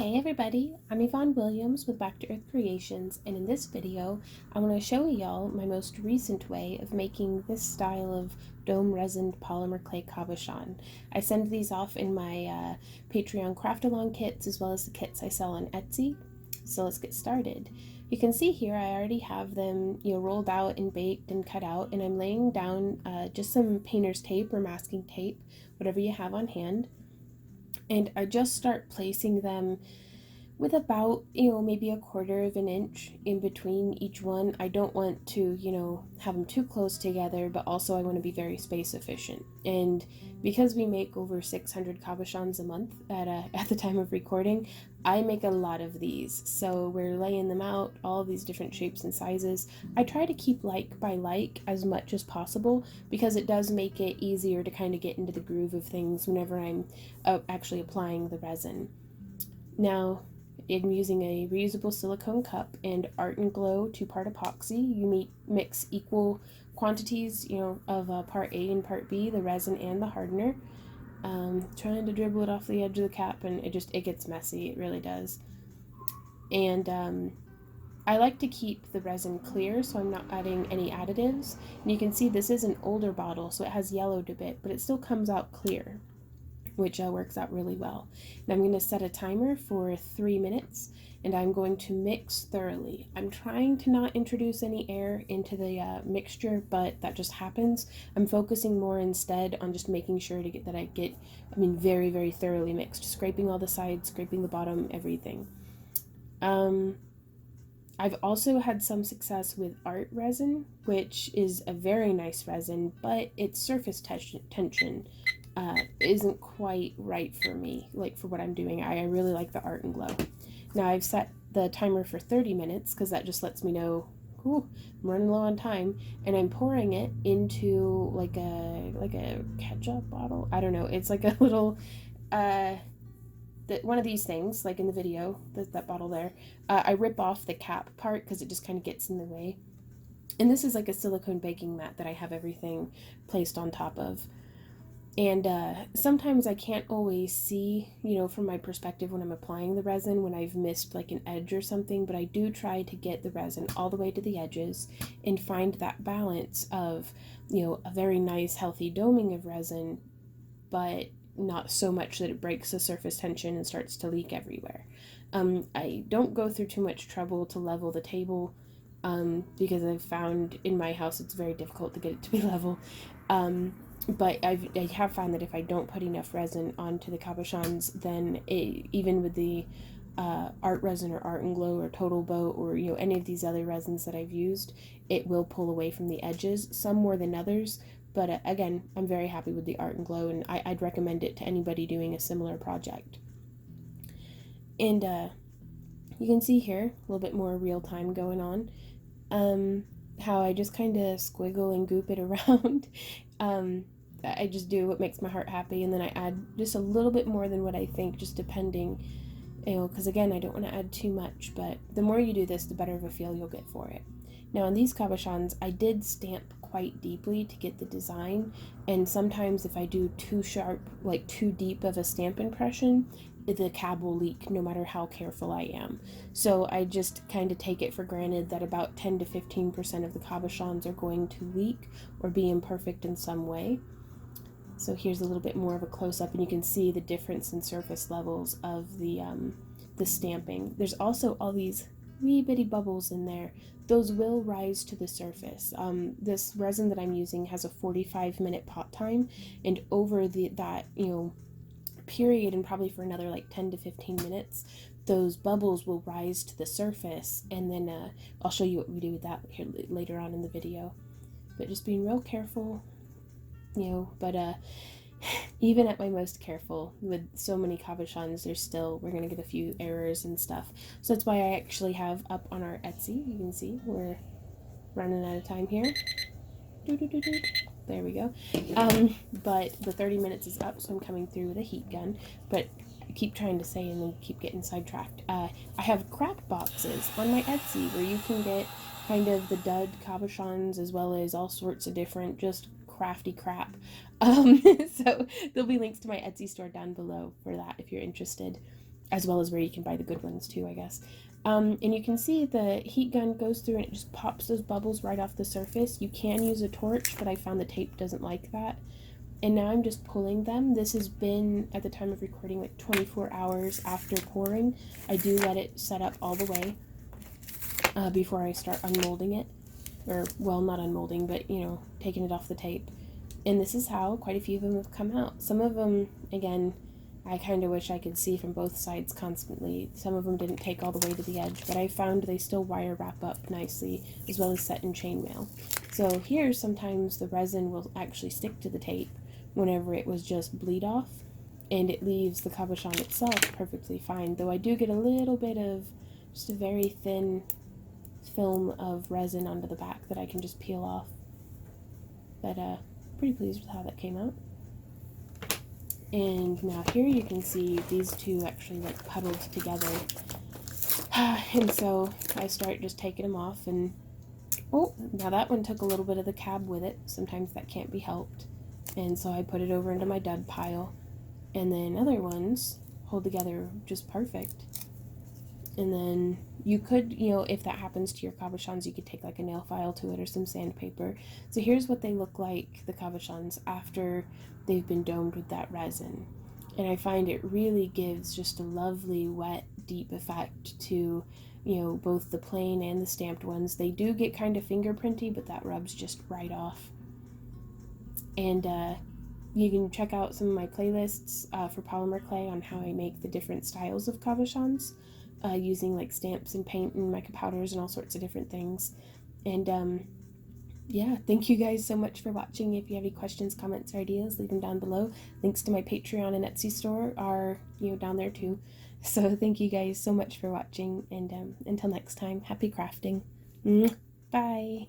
Hey everybody, I'm Yvonne Williams with Back to Earth Creations, and in this video I want to show y'all my most recent way of making this style of dome resin polymer clay cabochon. I send these off in my Patreon craft along kits as well as the kits I sell on Etsy. So let's get started. You can see here I already have them rolled out and baked and cut out, and I'm laying down just some painter's tape or masking tape, whatever you have on hand. And I just start placing them with about, maybe a quarter of an inch in between each one. I don't want to, have them too close together, but also I want to be very space efficient. And because we make over 600 cabochons a month at the time of recording, I make a lot of these. So we're laying them out, all these different shapes and sizes. I try to keep like by like as much as possible because it does make it easier to kind of get into the groove of things whenever I'm actually applying the resin. Now, I'm using a reusable silicone cup and Art and Glow 2-part epoxy. You mix equal quantities, of part A and part B, the resin and the hardener. Trying to dribble it off the edge of the cap, and it gets messy. It really does. And I like to keep the resin clear, so I'm not adding any additives. And you can see this is an older bottle, so it has yellowed a bit, but it still comes out clear, which works out really well. And I'm going to set a timer for 3 minutes, and I'm going to mix thoroughly. I'm trying to not introduce any air into the mixture, but that just happens. I'm focusing more instead on just making sure that I get, very, very thoroughly mixed, scraping all the sides, scraping the bottom, everything. I've also had some success with art resin, which is a very nice resin, but its surface tension isn't quite right for me, like for what I'm doing. I really like the Art and Glow. Now I've set the timer for 30 minutes because that just lets me know, I'm running low on time, and I'm pouring it into like a ketchup bottle. I don't know. It's like a little one of these things, like in the video, that bottle there. I rip off the cap part because it just kind of gets in the way. And this is like a silicone baking mat that I have everything placed on top of. And sometimes I can't always see, from my perspective when I'm applying the resin, when I've missed like an edge or something, but I do try to get the resin all the way to the edges and find that balance of, a very nice, healthy doming of resin, but not so much that it breaks the surface tension and starts to leak everywhere. I don't go through too much trouble to level the table because I've found in my house it's very difficult to get it to be level. But I have found that if I don't put enough resin onto the cabochons, then even with the art resin or Art and Glow or Total Boat or any of these other resins that I've used, it will pull away from the edges, some more than others. But again, I'm very happy with the Art and Glow, and I'd recommend it to anybody doing a similar project. And you can see here a little bit more real time going on. How I just kind of squiggle and goop it around. I just do what makes my heart happy, and then I add just a little bit more than what I think, just depending, because again, I don't want to add too much, but the more you do this, the better of a feel you'll get for it. Now on these cabochons, I did stamp quite deeply to get the design, and sometimes if I do too sharp, like too deep of a stamp impression, the cab will leak no matter how careful I am. So I just kind of take it for granted that about 10 to 15% of the cabochons are going to leak or be imperfect in some way. So here's a little bit more of a close-up, and you can see the difference in surface levels of the stamping. There's also all these wee bitty bubbles in there. Those will rise to the surface. This resin that I'm using has a 45-minute pot time, and over that period, and probably for another like 10 to 15 minutes, those bubbles will rise to the surface, and then I'll show you what we do with that here later on in the video. But just being real careful, but even at my most careful with so many cabochons, we're gonna get a few errors and stuff. So that's why I actually have up on our Etsy, you can see we're running out of time here. There we go. But the 30 minutes is up, so I'm coming through with a heat gun, but I keep trying to say and then keep getting sidetracked. I have crap boxes on my Etsy where you can get kind of the dud cabochons as well as all sorts of different just crafty crap. So there'll be links to my Etsy store down below for that if you're interested. as well as where you can buy the good ones too, I guess. And you can see the heat gun goes through and it just pops those bubbles right off the surface. You can use a torch, but I found the tape doesn't like that. And now I'm just pulling them. This has been, at the time of recording, like 24 hours after pouring. I do let it set up all the way before I start unmolding it. Or, well, not unmolding, but, you know, taking it off the tape. And this is how quite a few of them have come out. Some of them, again, I kind of wish I could see from both sides constantly. Some of them didn't take all the way to the edge, but I found they still wire wrap up nicely, as well as set in chainmail. So here, sometimes the resin will actually stick to the tape whenever it was just bleed off, and it leaves the cabochon itself perfectly fine, though I do get a little bit of just a very thin film of resin onto the back that I can just peel off. But pretty pleased with how that came out. And now here you can see these two actually like puddled together. And so I start just taking them off, and oh, now that one took a little bit of the cab with it. Sometimes that can't be helped. And so I put it over into my dud pile. And then other ones hold together just perfect. And then you could, you know, if that happens to your cabochons, you could take like a nail file to it or some sandpaper. So here's what they look like, the cabochons, after they've been domed with that resin. And I find it really gives just a lovely, wet, deep effect to, you know, both the plain and the stamped ones. They do get kind of fingerprinty, but that rubs just right off. And you can check out some of my playlists for polymer clay on how I make the different styles of cabochons, using like stamps and paint and mica powders and all sorts of different things. And yeah, thank you guys so much for watching. If you have any questions, comments, or ideas, leave them down below. Links to my Patreon and Etsy store are, you know, down there too. So thank you guys so much for watching, and until next time, happy crafting. Bye.